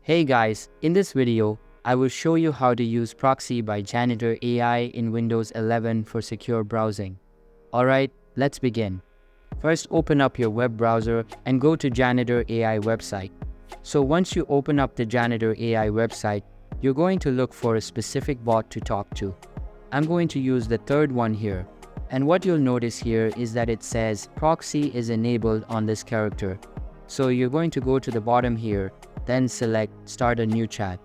Hey guys, in this video, I will show you how to use Proxy by Janitor AI in Windows 11 for secure browsing. Alright, let's begin. First, open up your web browser and go to Janitor AI website. So once you open up the Janitor AI website, you're going to look for a specific bot to talk to. I'm going to use the third one here. And what you'll notice here is that it says Proxy is enabled on this character. So you're going to go to the bottom here, then select Start a new chat.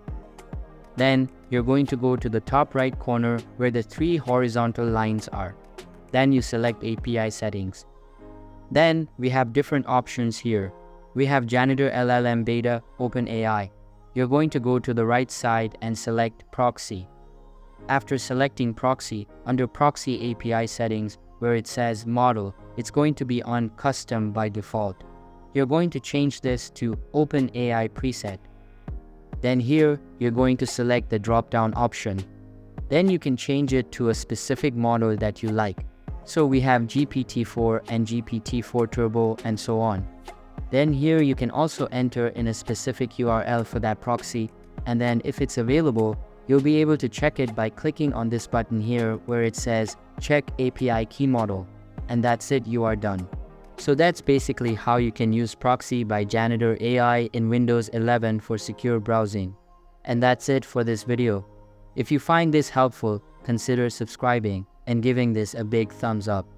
Then you're going to go to the top right corner where the three horizontal lines are. Then you select API settings. Then we have different options here. We have Janitor LLM Beta OpenAI. You're going to go to the right side and select Proxy. After selecting Proxy, under Proxy API settings where it says Model, it's going to be on Custom by default. You're going to change this to OpenAI preset. Then here, you're going to select the drop-down option. Then you can change it to a specific model that you like. So we have GPT-4 and GPT-4 Turbo and so on. Then here you can also enter in a specific URL for that proxy, and then if it's available, you'll be able to check it by clicking on this button here where it says Check API Key Model, and that's it, you are done. So that's basically how you can use Proxy by Janitor AI in Windows 11 for secure browsing. And that's it for this video. If you find this helpful, consider subscribing and giving this a big thumbs up.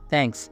Thanks.